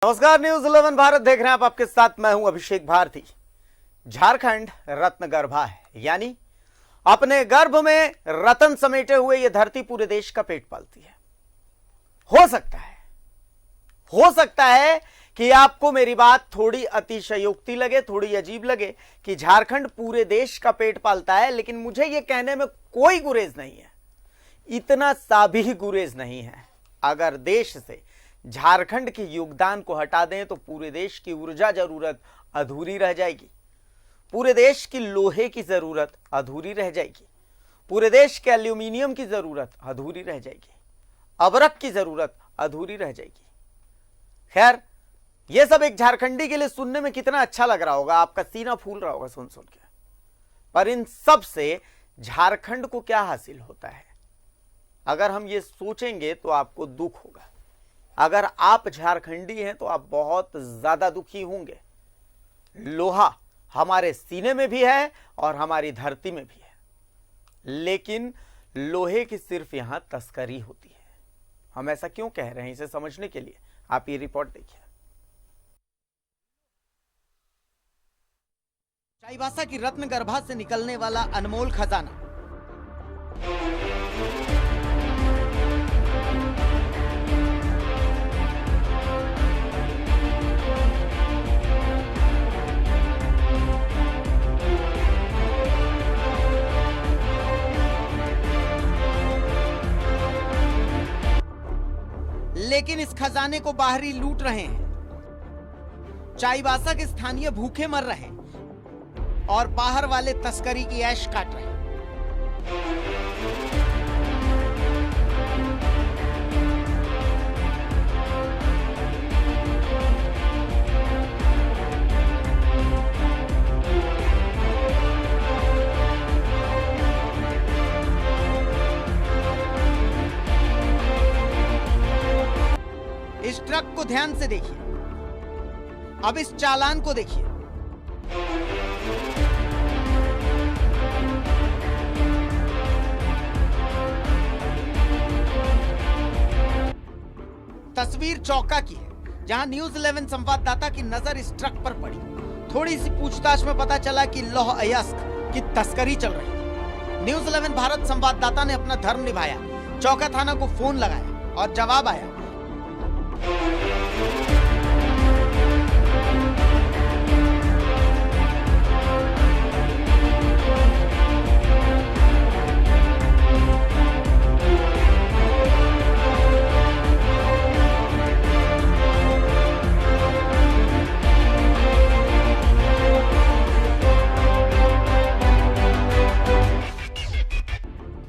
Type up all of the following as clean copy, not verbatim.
नमस्कार, न्यूज 11 भारत देख रहे हैं आप। आपके साथ मैं हूं अभिषेक भारती। झारखंड रत्न गर्भा है, यानी अपने गर्भ में रतन समेटे हुए यह धरती पूरे देश का पेट पालती है। हो सकता है कि आपको मेरी बात थोड़ी अतिशयोक्ति लगे, थोड़ी अजीब लगे कि झारखंड पूरे देश का पेट पालता है, लेकिन मुझे यह कहने में कोई गुरेज नहीं है, इतना सा भी गुरेज नहीं है। अगर देश से झारखंड के योगदान को हटा दें तो पूरे देश की ऊर्जा जरूरत अधूरी रह जाएगी, पूरे देश की लोहे की जरूरत अधूरी रह जाएगी, पूरे देश के एल्यूमिनियम की जरूरत अधूरी रह जाएगी, अबरक की जरूरत अधूरी रह जाएगी। खैर, यह सब एक झारखंडी के लिए सुनने में कितना अच्छा लग रहा होगा, आपका सीना फूल रहा होगा सुन सुन के। पर इन सब से झारखंड को क्या हासिल होता है, अगर हम ये सोचेंगे तो आपको दुख होगा। अगर आप झारखंडी हैं तो आप बहुत ज्यादा दुखी होंगे। लोहा हमारे सीने में भी है और हमारी धरती में भी है, लेकिन लोहे की सिर्फ यहां तस्करी होती है। हम ऐसा क्यों कह रहे हैं, इसे समझने के लिए आप ये रिपोर्ट देखिए। चाईबासा की रत्न गर्भा से निकलने वाला अनमोल खजाना। लेकिन इस खजाने को बाहरी लूट रहे हैं। चाईबासा के स्थानीय भूखे मर रहे हैं और बाहर वाले तस्करी की ऐश काट रहे हैं। इस ट्रक को ध्यान से देखिए, अब इस चालान को देखिए। तस्वीर चौका की है, जहां न्यूज 11 संवाददाता की नजर इस ट्रक पर पड़ी। थोड़ी सी पूछताछ में पता चला कि लौह अयस्क की तस्करी चल रही है। न्यूज 11 भारत संवाददाता ने अपना धर्म निभाया, चौका थाना को फोन लगाया और जवाब आया।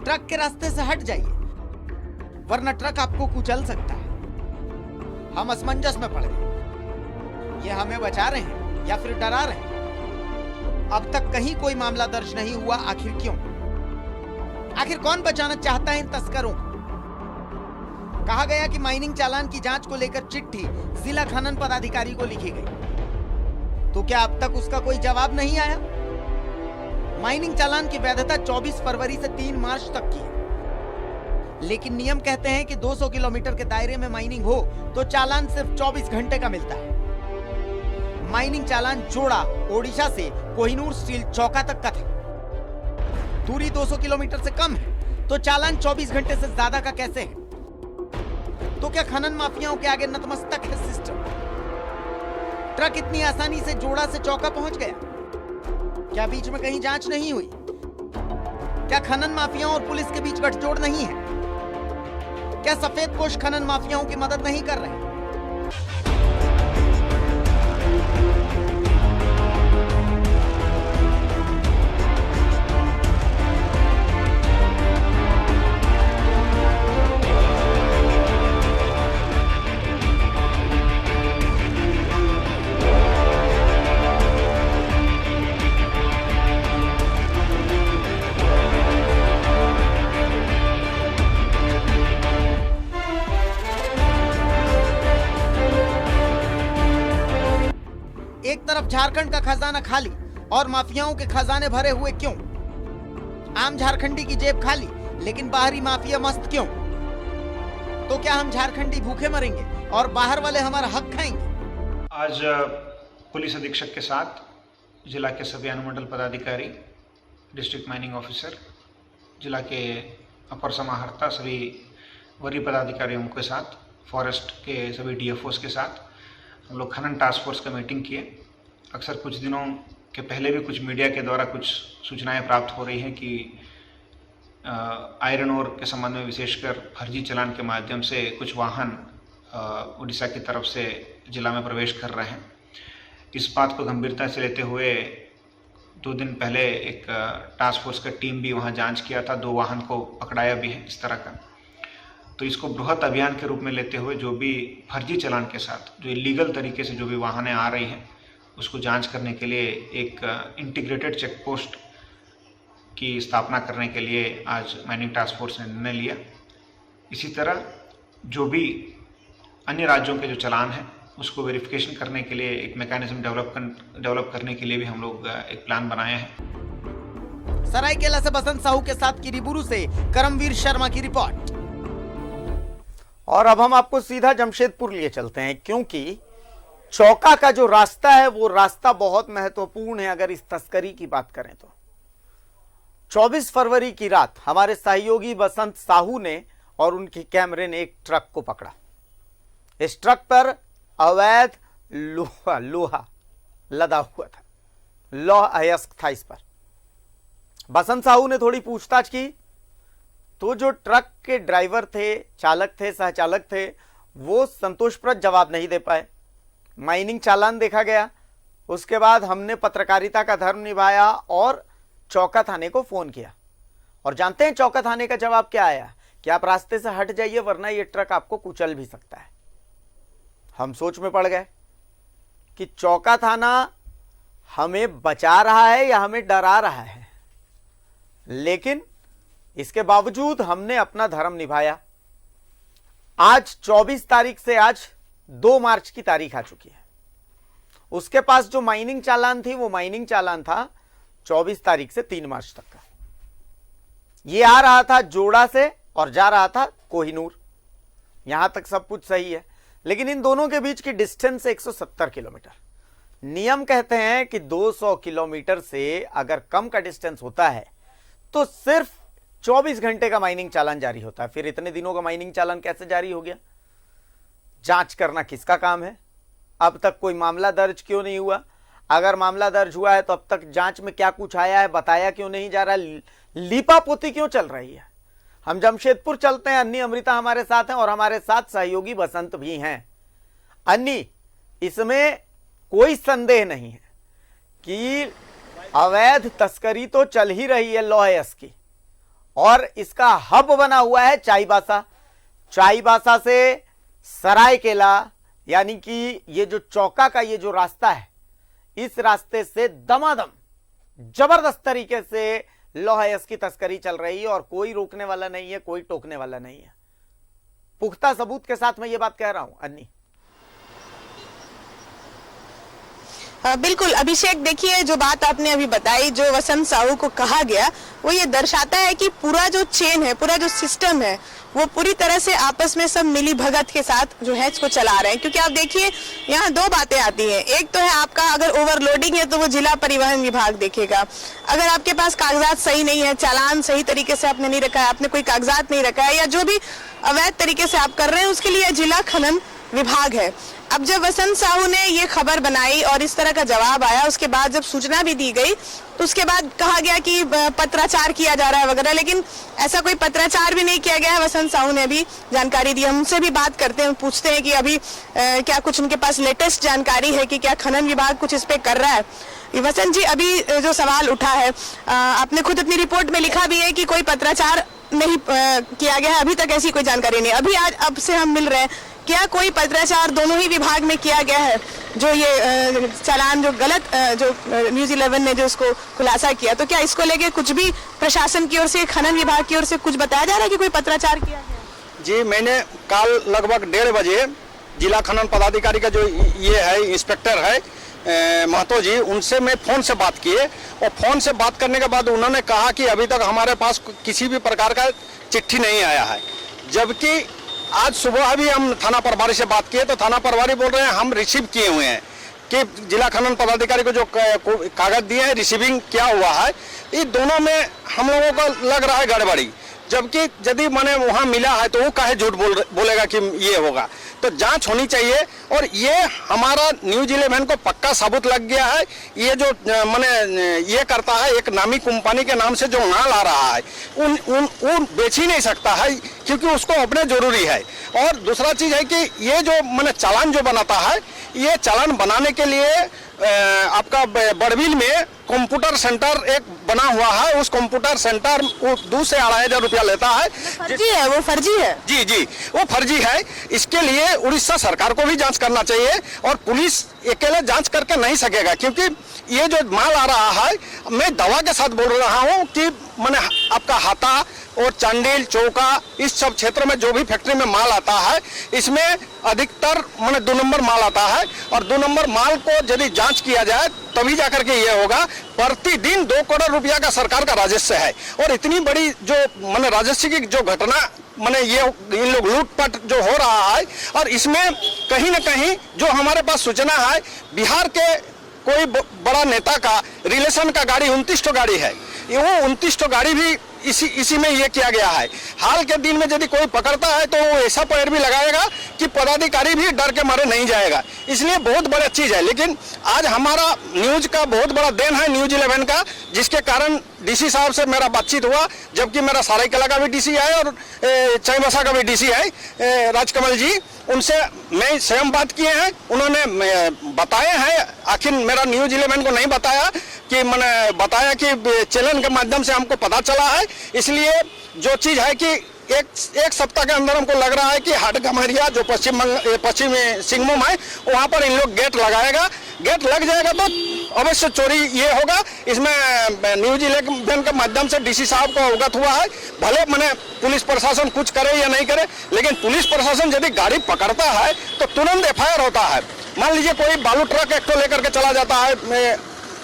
ट्रक के रास्ते से हट जाइए, वरना ट्रक आपको कुचल सकता है। हम असमंजस में पड़ गए, ये हमें बचा रहे हैं या फिर डरा रहे हैं। अब तक कहीं कोई मामला दर्ज नहीं हुआ, आखिर क्यों? आखिर कौन बचाना चाहता है इन तस्करों को? कहा गया कि माइनिंग चालान की जांच को लेकर चिट्ठी जिला खनन पदाधिकारी को लिखी गई, तो क्या अब तक उसका कोई जवाब नहीं आया? माइनिंग चालान की वैधता 24 फरवरी से 3 मार्च तक की है, लेकिन नियम कहते हैं कि 200 किलोमीटर के दायरे में माइनिंग हो तो चालान सिर्फ 24 घंटे का मिलता है। माइनिंग चालान जोड़ा ओडिशा से कोहिनूर स्टील चौका तक का था। दूरी 200 किलोमीटर से कम है तो चालान 24 घंटे से ज्यादा का कैसे है? तो क्या खनन माफियाओं के आगे नतमस्तक है सिस्टम? ट्रक इतनी आसानी से जोड़ा से चौका पहुंच गया? क्या बीच में कहीं जांच नहीं हुई? क्या खनन माफियाओं और पुलिस के बीच गठजोड़ नहीं है? क्या सफेद पोश खनन माफियाओं की मदद नहीं कर रहे? एक तरफ झारखंड का खजाना खाली और माफियाओं के खजाने भरे हुए क्यों? आम झारखंडी की जेब खाली लेकिन बाहरी माफिया मस्त क्यों? तो क्या हम झारखंडी भूखे मरेंगे और बाहर वाले हमारा हक खाएंगे? आज पुलिस अधीक्षक के साथ जिला के सभी अनुमंडल पदाधिकारी, डिस्ट्रिक्ट माइनिंग ऑफिसर, जिला के अपर समाहर्ता, सभी वरीय पदाधिकारियों के साथ, फॉरेस्ट के सभी डीएफओस के साथ हम लोग खनन टास्क फोर्स का मीटिंग किए। अक्सर कुछ दिनों के पहले भी कुछ मीडिया के द्वारा कुछ सूचनाएं प्राप्त हो रही हैं कि आयरन ओर के संबंध में विशेषकर फर्जी चालान के माध्यम से कुछ वाहन उड़ीसा की तरफ से जिला में प्रवेश कर रहे हैं। इस बात को गंभीरता से लेते हुए 2 दिन पहले एक टास्क फोर्स का टीम भी वहां जांच किया था, 2 वाहन को पकड़ाया भी है इस तरह का। तो इसको बृहत अभियान के रूप में लेते हुए जो भी फर्जी चालान के साथ जो इलीगल तरीके से जो भी वाहनें आ रही हैं उसको जांच करने के लिए एक इंटीग्रेटेड चेक पोस्ट की स्थापना करने के लिए आज माइनिंग टास्क फोर्स ने निर्णय लिया। इसी तरह जो भी अन्य राज्यों के जो चालान हैं उसको वेरिफिकेशन करने के लिए एक मैकेनिज्म डेवलप करने के लिए भी हम लोग एक प्लान बनाए हैं। सरायकेला से बसंत साहू के साथ किरीबुरु से करमवीर शर्मा की रिपोर्ट। और अब हम आपको सीधा जमशेदपुर लिए चलते हैं, क्योंकि चौका का जो रास्ता है वो रास्ता बहुत महत्वपूर्ण है। अगर इस तस्करी की बात करें तो 24 फरवरी की रात हमारे सहयोगी बसंत साहू ने और उनके कैमरे ने एक ट्रक को पकड़ा। इस ट्रक पर अवैध लोहा लदा हुआ था, लौह अयस्क था इस पर। बसंत साहू ने थोड़ी पूछताछ की तो जो ट्रक के ड्राइवर थे, चालक थे, सहचालक थे, वो संतोषप्रद जवाब नहीं दे पाए। माइनिंग चालान देखा गया। उसके बाद हमने पत्रकारिता का धर्म निभाया और चौका थाने को फोन किया। और जानते हैं चौका थाने का जवाब क्या आया? कि आप रास्ते से हट जाइए वरना ये ट्रक आपको कुचल भी सकता है। हम सोच में पड़ गए कि चौका थाना हमें बचा रहा है या हमें डरा रहा है। लेकिन इसके बावजूद हमने अपना धर्म निभाया। आज 24 तारीख से आज 2 मार्च की तारीख आ चुकी है। उसके पास जो माइनिंग चालान थी वो माइनिंग चालान था 24 तारीख से 3 मार्च तक का। ये आ रहा था जोड़ा से और जा रहा था कोहिनूर। यहां तक सब कुछ सही है, लेकिन इन दोनों के बीच की डिस्टेंस 170 किलोमीटर। नियम कहते हैं कि 200 किलोमीटर से अगर कम का डिस्टेंस होता है तो सिर्फ 24 घंटे का माइनिंग चालान जारी होता है। फिर इतने दिनों का माइनिंग चालान कैसे जारी हो गया? जांच करना किसका काम है? अब तक कोई मामला दर्ज क्यों नहीं हुआ? अगर मामला दर्ज हुआ है तो अब तक जांच में क्या कुछ आया है बताया क्यों नहीं जा रहा? लीपापोती क्यों चल रही है? हम जमशेदपुर चलते हैं। अन्नी अमृता हमारे साथ हैं और हमारे साथ सहयोगी बसंत भी हैं। अन्नी, इसमें कोई संदेह नहीं है कि अवैध तस्करी तो चल ही रही है लौह अयस्क की, और इसका हब बना हुआ है चाईबासा। चाईबासा से सरायकेला, यानी कि ये जो चौका का ये जो रास्ता है, इस रास्ते से दमादम जबरदस्त तरीके से लौह अयस्क की तस्करी चल रही है और कोई रोकने वाला नहीं है, कोई टोकने वाला नहीं है। पुख्ता सबूत के साथ मैं ये बात कह रहा हूं अन्नी। बिल्कुल अभिषेक, देखिए जो बात आपने अभी बताई, जो बसंत साहू को कहा गया, वो ये दर्शाता है कि पूरा जो चेन है, पूरा जो सिस्टम है, वो पूरी तरह से आपस में सब मिली भगत के साथ जो है इसको चला रहे हैं। क्योंकि आप देखिए यहाँ 2 बातें आती हैं। एक तो है आपका अगर ओवरलोडिंग है तो वो जिला परिवहन विभाग देखेगा। अगर आपके पास कागजात सही नहीं है, चालान सही तरीके से आपने नहीं रखा है, आपने कोई कागजात नहीं रखा है, या जो भी अवैध तरीके से आप कर रहे हैं, उसके लिए जिला खनन विभाग है। अब जब बसंत साहू ने ये खबर बनाई और इस तरह का जवाब आया, उसके बाद जब सूचना भी दी गई तो उसके बाद कहा गया कि पत्राचार किया जा रहा है वगैरह, लेकिन ऐसा कोई पत्राचार भी नहीं किया गया है। बसंत साहू ने अभी जानकारी दी। हम उनसे भी बात करते हैं, पूछते हैं कि अभी क्या कुछ उनके पास लेटेस्ट जानकारी है कि क्या खनन विभाग कुछ इस पे कर रहा है। बसंत जी, अभी जो सवाल उठा है, आपने खुद अपनी रिपोर्ट में लिखा भी है कि कोई पत्राचार नहीं किया गया है, अभी तक ऐसी कोई जानकारी नहीं। अभी आज अब से हम मिल रहे हैं, क्या कोई पत्राचार दोनों ही विभाग में किया गया है? जो ये चालान जो गलत जो न्यूज़ 11 ने जो इसको खुलासा किया, तो क्या इसको लेके कुछ भी प्रशासन की ओर से, खनन विभाग की ओर से कुछ बताया जा रहा है कि कोई पत्राचार किया गया? जी, मैंने कल लगभग 1:30 बजे जिला खनन पदाधिकारी का जो ये है इंस्पेक्टर है महतो जी, उनसे मैं फ़ोन से बात किए और फ़ोन से बात करने के बाद उन्होंने कहा कि अभी तक हमारे पास किसी भी प्रकार का चिट्ठी नहीं आया है, जबकि आज सुबह भी हम थाना प्रभारी से बात किए तो थाना प्रभारी बोल रहे हैं हम रिसीव किए हुए हैं कि जिला खनन पदाधिकारी को जो कागज दिए हैं रिसीविंग क्या हुआ है, ये दोनों में हम लोगों को लग रहा है गड़बड़ी। जबकि यदि मैंने वहाँ मिला है तो वो काहे झूठ बोलेगा कि ये होगा। तो जांच होनी चाहिए और ये हमारा न्यूज 11 को पक्का साबुत लग गया है। ये जो मैंने ये करता है एक नामी कंपनी के नाम से जो माल आ रहा है उन बेच ही नहीं सकता है क्योंकि उसको अपने जरूरी है। और दूसरा चीज है कि ये जो मैंने चालान जो बनाता है ये चालान बनाने के लिए आपका बड़बिल में कंप्यूटर सेंटर एक बना हुआ है। उस कंप्यूटर सेंटर वो 2 से 2,500 रुपया लेता है। फर्जी है, वो फर्जी है। जी जी वो फर्जी है। इसके लिए उड़ीसा सरकार को भी जांच करना चाहिए और पुलिस अकेले जांच करके नहीं सकेगा क्योंकि ये जो माल आ रहा है मैं दवा के साथ बोल रहा हूँ कि मैंने आपका हाथा और चांडिल चौका इस सब क्षेत्र में जो भी फैक्ट्री में माल आता है इसमें अधिकतर मैंने 2 नंबर माल आता है और 2 नंबर माल को यदि जांच किया जाए तभी जाकर के ये होगा। प्रतिदिन 2 करोड़ रुपया का सरकार का राजस्व है और इतनी बड़ी जो मैंने राजस्व की जो घटना मैंने ये इन लोग लूटपाट जो हो रहा है और इसमें कहीं न कहीं जो हमारे पास सूचना है बिहार के कोई बड़ा नेता का रिलेशन का गाड़ी 29 ठो गाड़ी है। वो 29 ठो गाड़ी भी इसी में ये किया गया है। हाल के दिन में यदि कोई पकड़ता है तो वो ऐसा पैर भी लगाएगा कि पदाधिकारी भी डर के मारे नहीं जाएगा। इसलिए बहुत बड़ी चीज है। लेकिन आज हमारा न्यूज का बहुत बड़ा देन है न्यूज 11 का, जिसके कारण डीसी साहब से मेरा बातचीत हुआ, जबकि मेरा सरायकेला का भी डीसी है और चाईबासा का भी डीसी है राजकमल जी। उनसे मैं स्वयं बात किए हैं, उन्होंने बताए हैं। आखिर मेरा न्यूज 11 को नहीं बताया कि मैंने बताया कि चैनल के माध्यम से हमको पता चला है। इसलिए जो चीज है कि एक सप्ताह के अंदर हमको लग रहा है कि हाटगम्हरिया जो पश्चिम सिंहभूम है वहां पर इन लोग गेट लगाएगा। गेट लग जाएगा तो अवश्य चोरी ये होगा। इसमें न्यूज 11 के माध्यम से डीसी साहब को अवगत हुआ है। भले मैंने पुलिस प्रशासन कुछ करे या नहीं करे, लेकिन पुलिस प्रशासन यदि गाड़ी पकड़ता है तो तुरंत FIR होता है। मान लीजिए कोई बालू ट्रक एक तो लेकर के चला जाता है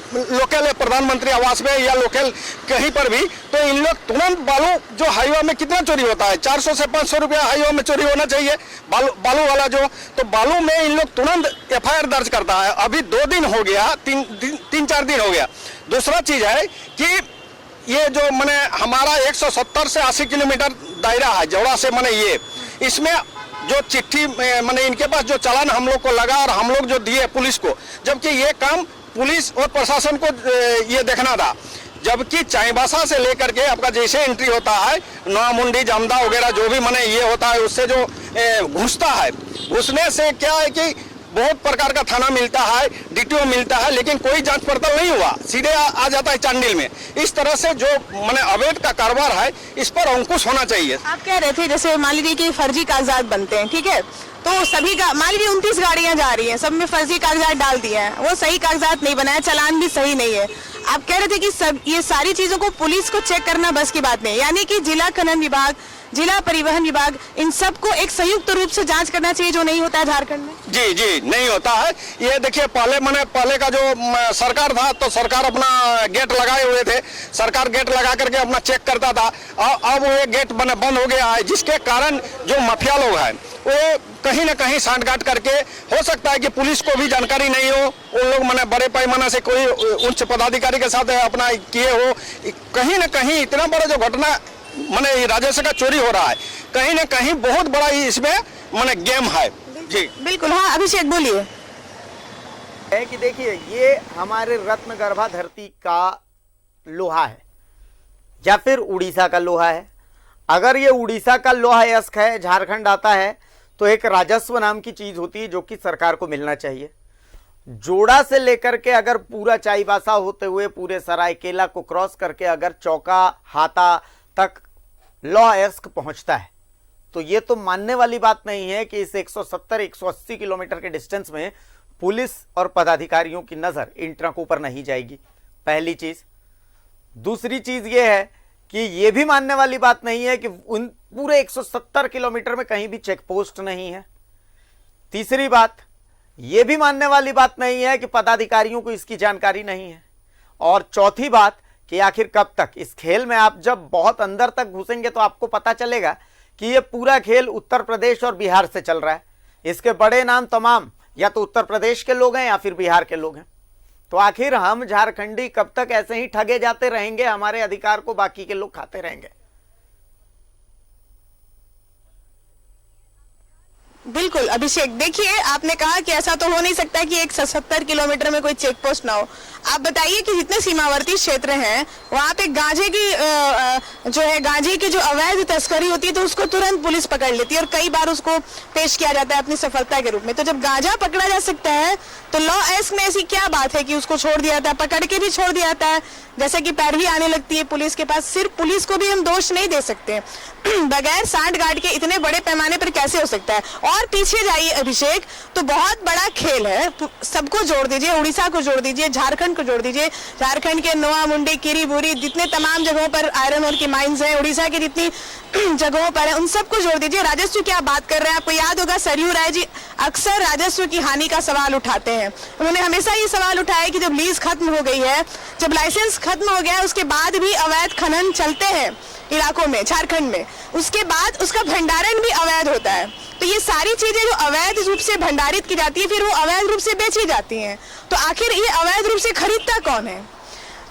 लोकल प्रधानमंत्री आवास में या लोकल कहीं पर भी, तो इन लोग तुरंत बालू जो हाईवे में कितना चोरी होता है 400 से 500 रुपया हाईवे में चोरी होना चाहिए बालू वाला जो, तो बालू में इन लोग तुरंत FIR दर्ज करता है। अभी 2 दिन हो गया, 3-4 दिन हो गया। दूसरा चीज है कि ये जो मैंने हमारा 170 से 80 किलोमीटर दायरा है जौड़ा से मैंने ये, इसमें जो चिट्ठी मैंने इनके पास जो चालान हम लोग को लगा और हम लोग जो दिए पुलिस को, जबकि ये काम पुलिस और प्रशासन को ये देखना था। जबकि चाईबासा से लेकर के आपका जैसे एंट्री होता है नौमुंडी जामदा वगैरह जो भी मैंने ये होता है उससे जो घुसता है, घुसने से क्या है कि बहुत प्रकार का थाना मिलता है, DTO मिलता है, लेकिन कोई जांच पड़ताल नहीं हुआ, सीधे आ जाता है चांडिल में। इस तरह से जो मैंने अवैध का कारोबार है इस पर अंकुश होना चाहिए। आप कह रहे थे जैसे मान लीजिए कि फर्जी कागजात बनते हैं, ठीक है, तो सभी का मान लीजिए 29 गाड़ियां जा रही हैं, सब में फर्जी कागजात डाल दिए हैं, वो सही कागजात नहीं बनाया, चालान भी सही नहीं है। आप कह रहे थे कि सब ये सारी चीजों को पुलिस को चेक करना बस की बात नहीं, यानी कि जिला खनन विभाग, जिला परिवहन विभाग, इन सबको एक संयुक्त रूप से जांच करना चाहिए, जो नहीं होता है झारखंड में। जी जी नहीं होता है। ये देखिए पहले का जो सरकार था तो सरकार अपना गेट लगाए हुए थे, सरकार गेट लगा करके अपना चेक करता था। अब वो गेट बंद हो गया है, जिसके कारण जो माफिया लोग हैं वो कहीं ना कहीं सांठगांठ करके, हो सकता है कि पुलिस को भी जानकारी नहीं हो, उन लोग मैंने बड़े पैमाने से कोई उच्च पदाधिकारी के साथ अपना किए हो, कहीं ना कहीं इतना बड़ा जो घटना मैंने राजस्व का चोरी हो रहा है, कहीं ना कहीं बहुत बड़ा इसमें मैंने गेम है। जी बिल्कुल। हाँ अभिषेक बोलिए। है कि देखिए ये हमारे रत्नगर्भा धरती का लोहा है या फिर उड़ीसा का लोहा है। अगर ये उड़ीसा का लोहा यस्क है, झारखंड आता है तो एक राजस्व नाम की चीज होती है जो कि सरकार को मिलना चाहिए। जोड़ा से लेकर के अगर पूरा चाईबासा होते हुए पूरे सरायकेला को क्रॉस करके अगर चौका हाथा तक लॉ यस्क पहुंचता है तो ये तो मानने वाली बात नहीं है कि इस 170-180 किलोमीटर के डिस्टेंस में पुलिस और पदाधिकारियों की नजर इन ट्रकों पर नहीं जाएगी, पहली चीज। दूसरी चीज ये है कि यह भी मानने वाली बात नहीं है कि उन पूरे 170 किलोमीटर में कहीं भी चेक पोस्ट नहीं है। तीसरी बात, यह भी मानने वाली बात नहीं है कि पदाधिकारियों को इसकी जानकारी नहीं है। और चौथी बात कि आखिर कब तक इस खेल में आप जब बहुत अंदर तक घुसेंगे तो आपको पता चलेगा कि ये पूरा खेल उत्तर प्रदेश और बिहार से चल रहा है। इसके बड़े नाम तमाम या तो उत्तर प्रदेश के लोग हैं या फिर बिहार के लोग हैं। तो आखिर हम झारखंडी कब तक ऐसे ही ठगे जाते रहेंगे, हमारे अधिकार को बाकी के लोग खाते रहेंगे? बिल्कुल अभिषेक, देखिए आपने कहा कि ऐसा तो हो नहीं सकता कि 170 किलोमीटर में कोई चेक पोस्ट ना हो। आप बताइए कि जितने सीमावर्ती क्षेत्र हैं वहां पे गांजे की जो है गांजे की जो अवैध तस्करी होती है तो उसको तुरंत पुलिस पकड़ लेती है और कई बार उसको पेश किया जाता है अपनी सफलता के रूप में। तो जब गांजा पकड़ा जा सकता है तो लॉ एस्क में ऐसी क्या बात है कि उसको छोड़ दिया जाता है, पकड़ के भी छोड़ दिया जाता है, जैसे कि पैरवी आने लगती है पुलिस के पास। सिर्फ पुलिस को भी हम दोष नहीं दे सकते, बगैर सांठ गांठ के इतने बड़े पैमाने पर कैसे हो सकता है? और पीछे जाइए अभिषेक, तो बहुत बड़ा खेल है, सबको जोड़ दीजिए, उड़ीसा को जोड़ दीजिए, झारखंड को जोड़ दीजिए, झारखंड के नोआ मुंडी, किरीबुरी, जितने तमाम जगहों पर आयरन ओर की माइंस हैं, उड़ीसा की जितनी जगहों पर है, उन सबको जोड़ दीजिए। राजस्व की आप बात कर रहे हैं, आपको याद होगा सरयू राय जी अक्सर राजस्व की हानि का सवाल उठाते हैं। उन्होंने हमेशा ये सवाल उठाया कि जब लीज खत्म हो गई है, जब लाइसेंस खत्म हो गया है, उसके बाद भी अवैध खनन चलते हैं इलाकों में, झारखंड में, उसके बाद उसका भंडारण भी अवैध होता है। तो ये सारी चीजें जो अवैध रूप से भंडारित की जाती है फिर वो अवैध रूप से बेची जाती हैं। तो आखिर ये अवैध रूप से खरीदता कौन है?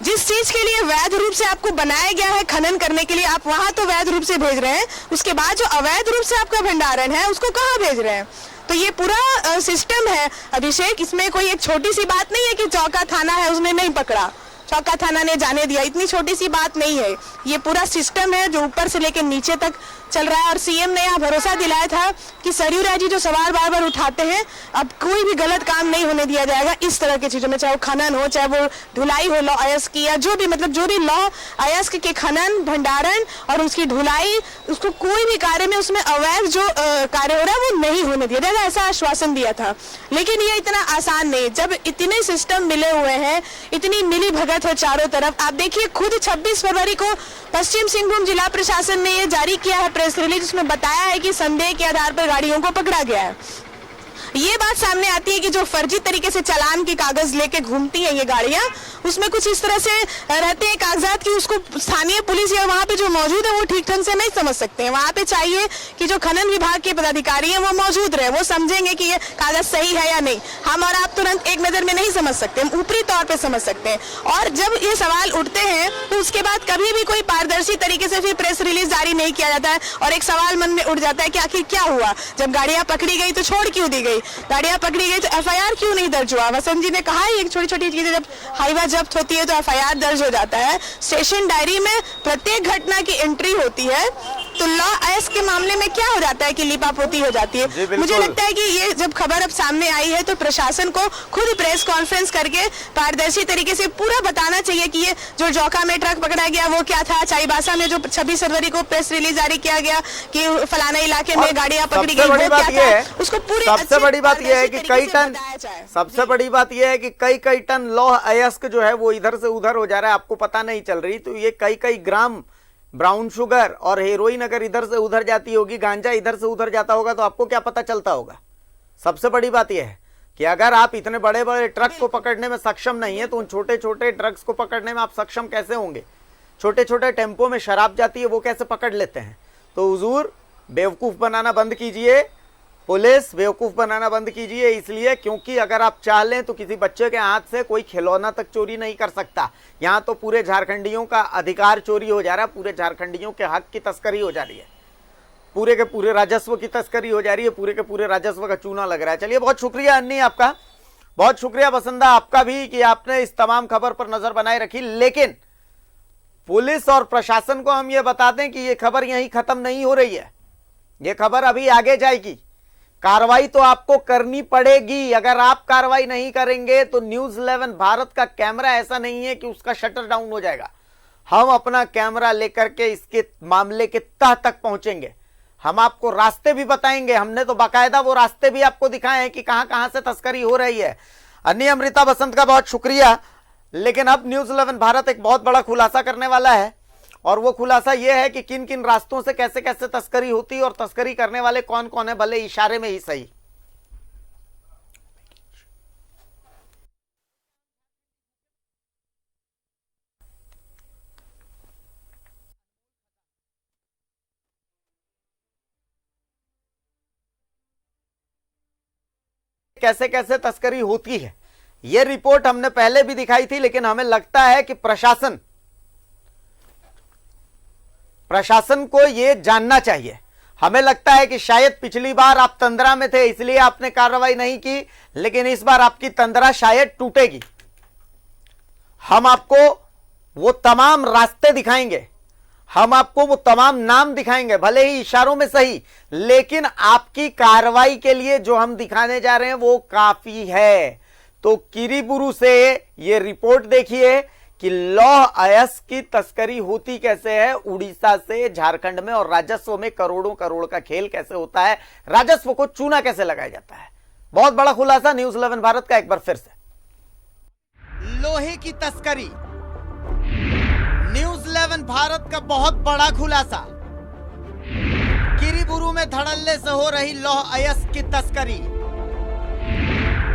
जिस चीज के लिए वैध रूप से आपको बनाया गया है खनन करने के लिए, आप वहां तो वैध रूप से भेज रहे हैं, उसके बाद जो अवैध रूप से आपका भंडारण है उसको कहाँ भेज रहे हैं? तो ये पूरा सिस्टम है अभिषेक, इसमें कोई एक छोटी सी बात नहीं है कि चौका थाना है उसने नहीं पकड़ा, चौका थाना ने जाने दिया, इतनी छोटी सी बात नहीं है। ये पूरा सिस्टम है जो ऊपर से लेकर नीचे तक चल रहा है। और सीएम ने यहाँ भरोसा दिलाया था कि सरयू राय जी जो सवाल बार बार उठाते हैं, अब कोई भी गलत काम नहीं होने दिया जाएगा इस तरह की चीजों में, चाहे वो खनन हो, चाहे वो ढुलाई हो लॉ अयस्क की, या जो भी मतलब जो भी लॉ अयस्क के खनन, भंडारण और उसकी ढुलाई, उसको कोई भी कार्य में उसमें अवैध जो कार्य हो रहा है वो नहीं होने दिया जाएगा, ऐसा आश्वासन दिया था। लेकिन ये इतना आसान नहीं, जब इतने सिस्टम मिले हुए हैं, इतनी मिली भगत है चारों तरफ। आप देखिए खुद 26 फरवरी को पश्चिम सिंहभूम जिला प्रशासन ने ये जारी किया है प्रेस रिलीज, उसमें बताया है कि संदेह के आधार पर गाड़ियों को पकड़ा गया है। ये बात सामने आती है कि जो फर्जी तरीके से चालान के कागज लेके घूमती हैं ये गाड़ियां, उसमें कुछ इस तरह से रहते हैं कागजात कि उसको स्थानीय पुलिस या वहां पे जो मौजूद है वो ठीक ढंग से नहीं समझ सकते हैं। वहां पे चाहिए कि जो खनन विभाग के पदाधिकारी हैं वो मौजूद रहे, वो समझेंगे कि ये कागज सही है या नहीं। हम और आप तुरंत एक नजर में नहीं समझ सकते, हम ऊपरी तौर पर समझ सकते हैं। और जब ये सवाल उठते हैं तो उसके बाद कभी भी कोई पारदर्शी तरीके से फिर प्रेस रिलीज जारी नहीं किया जाता है और एक सवाल मन में उठ जाता है कि आखिर क्या हुआ, जब गाड़ियां पकड़ी गई तो छोड़ क्यों दी गई, गाड़ियां पकड़ी गई तो एफआईआर क्यों नहीं दर्ज हुआ? वसंत जी ने कहा है एक छोटी छोटी चीजें जब हाईवा जब्त होती है तो एफआईआर दर्ज हो जाता है, स्टेशन डायरी में प्रत्येक घटना की एंट्री होती है। तो लॉ एस्क के मामले में क्या हो जाता है कि लिपापोती हो जाती है। मुझे लगता है कि ये जब खबर अब सामने आई है तो प्रशासन को खुद प्रेस कॉन्फ्रेंस करके पारदर्शी तरीके से पूरा बताना चाहिए कि ये जो जौका में ट्रक पकड़ा गया वो क्या था, चाईबासा में जो 26 फरवरी को प्रेस रिलीज जारी किया गया कि फलाना इलाके में गाड़ियां पकड़ी गई वो क्या था, उसको पूरी सबसे बड़ी बात यह है कि कई टन, सबसे बड़ी बात यह है कि कई टन लौह अयस्क जो है वो इधर से उधर हो जा रहा है, आपको पता नहीं चल रही। तो ये कई ग्राम ब्राउन शुगर और हेरोइन अगर इधर से उधर जाती होगी, गांजा इधर से उधर जाता होगा तो आपको क्या पता चलता होगा? सबसे बड़ी बात यह है कि अगर आप इतने बड़े बड़े ट्रक को पकड़ने में सक्षम नहीं है तो उन छोटे छोटे ट्रक्स को पकड़ने में आप सक्षम कैसे होंगे? छोटे छोटे टेम्पो में शराब जाती है वो कैसे पकड़ लेते हैं? तो हुजूर बेवकूफ बनाना बंद कीजिए, पुलिस बेवकूफ बनाना बंद कीजिए। इसलिए क्योंकि अगर आप चाह लें तो किसी बच्चे के हाथ से कोई खिलौना तक चोरी नहीं कर सकता। यहाँ तो पूरे झारखंडियों का अधिकार चोरी हो जा रहा है, पूरे झारखंडियों के हक की तस्करी हो जा रही है, पूरे के पूरे राजस्व की तस्करी हो जा रही है, पूरे के पूरे राजस्व का चूना लग रहा है। चलिए बहुत शुक्रिया अन्नी आपका, बहुत शुक्रिया वसंदा आपका भी कि आपने इस तमाम खबर पर नजर बनाए रखी। लेकिन पुलिस और प्रशासन को हम ये बता दें कि ये खबर यहीं खत्म नहीं हो रही है, ये खबर अभी आगे जाएगी। कार्रवाई तो आपको करनी पड़ेगी। अगर आप कार्रवाई नहीं करेंगे तो न्यूज़ 11 भारत का कैमरा ऐसा नहीं है कि उसका शटर डाउन हो जाएगा। हम अपना कैमरा लेकर के इसके मामले के तह तक पहुंचेंगे, हम आपको रास्ते भी बताएंगे। हमने तो बाकायदा वो रास्ते भी आपको दिखाए हैं कि कहां कहां से तस्करी हो रही है। अन्य अमृता बसंत का बहुत शुक्रिया। लेकिन अब न्यूज़ 11 भारत एक बहुत बड़ा खुलासा करने वाला है और वो खुलासा ये है कि किन किन रास्तों से कैसे कैसे तस्करी होती है और तस्करी करने वाले कौन कौन है, भले इशारे में ही सही। कैसे कैसे तस्करी होती है। यह रिपोर्ट हमने पहले भी दिखाई थी, लेकिन हमें लगता है कि प्रशासन को यह जानना चाहिए। हमें लगता है कि शायद पिछली बार आप तंद्रा में थे इसलिए आपने कार्रवाई नहीं की, लेकिन इस बार आपकी तंद्रा शायद टूटेगी। हम आपको वो तमाम रास्ते दिखाएंगे, हम आपको वो तमाम नाम दिखाएंगे, भले ही इशारों में सही, लेकिन आपकी कार्रवाई के लिए जो हम दिखाने जा रहे हैं वो काफी है। तो किरीबुरू से ये रिपोर्ट देखिए कि लौह अयस्क की तस्करी होती कैसे है, उड़ीसा से झारखंड में, और राजस्व में करोड़ों करोड़ का खेल कैसे होता है, राजस्व को चूना कैसे लगाया जाता है। बहुत बड़ा खुलासा न्यूज़ 11 भारत का एक बार फिर से। लोहे की तस्करी, न्यूज़ 11 भारत का बहुत बड़ा खुलासा। किरीबुरू में धड़ल्ले से हो रही लौह अयस्क की तस्करी,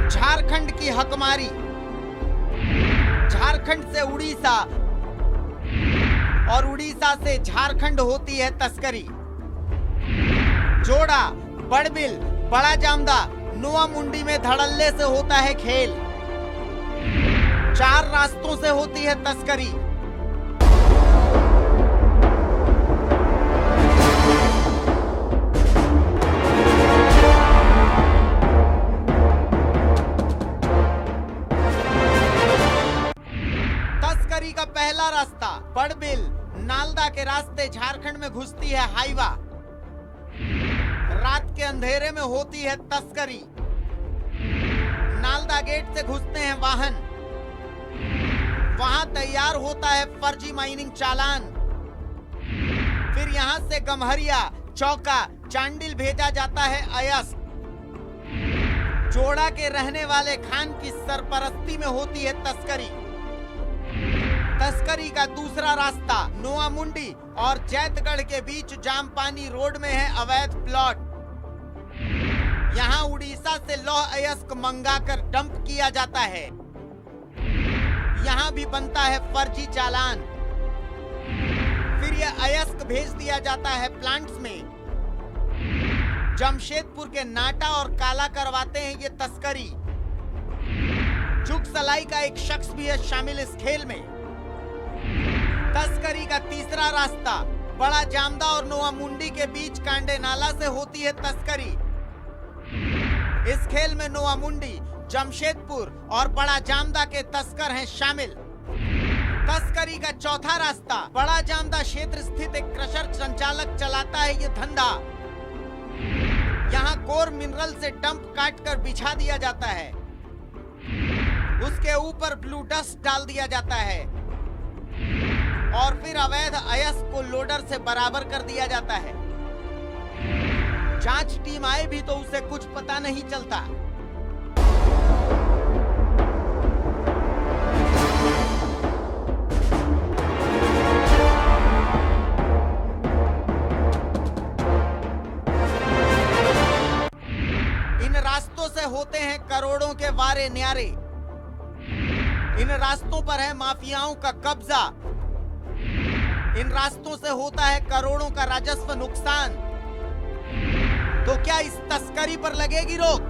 झारखंड की हकमारी, झारखंड से उड़ीसा और उड़ीसा से झारखंड होती है तस्करी। जोड़ा, बड़बिल, बड़ा जामदा, नोआमुंडी में धड़ल्ले से होता है खेल। 4 रास्तों से होती है तस्करी। तस्करी का पहला रास्ता बड़बिल नालदा के रास्ते झारखंड में घुसती है हाईवा। रात के अंधेरे में होती है तस्करी। नालदा गेट से घुसते हैं वाहन, वहां तैयार होता है फर्जी माइनिंग चालान। फिर यहां से गम्हरिया, चौका, चांडिल भेजा जाता है अयस्क। जोड़ा के रहने वाले खान की सरपरस्ती में होती है तस्करी। तस्करी का दूसरा रास्ता नोआमुंडी और जैतगढ़ के बीच जामपानी रोड में है अवैध प्लॉट। यहां उड़ीसा से लौह अयस्क मंगाकर डंप किया जाता है। यहां भी बनता है फर्जी चालान। फिर यह अयस्क भेज दिया जाता है प्लांट्स में। जमशेदपुर के नाटा और काला करवाते हैं ये तस्करी। जुगसलाई का एक शख्स भी है शामिल इस खेल में। तस्करी का तीसरा रास्ता बड़ा जामदा और नोआमुंडी के बीच कांडे नाला से होती है तस्करी। इस खेल में नोआमुंडी, जमशेदपुर और बड़ा जामदा के तस्कर हैं शामिल। तस्करी का चौथा रास्ता बड़ा जामदा क्षेत्र स्थित एक क्रशर संचालक चलाता है ये धंधा। यहाँ कोर मिनरल से डंप काटकर बिछा दिया जाता है, उसके ऊपर ब्लू डस्ट डाल दिया जाता है और फिर अवैध अयस्क को लोडर से बराबर कर दिया जाता है। जांच टीम आए भी तो उसे कुछ पता नहीं चलता। इन रास्तों से होते हैं करोड़ों के वारे न्यारे। इन रास्तों पर है माफियाओं का कब्जा। इन रास्तों से होता है करोड़ों का राजस्व नुकसान। तो क्या इस तस्करी पर लगेगी रोक?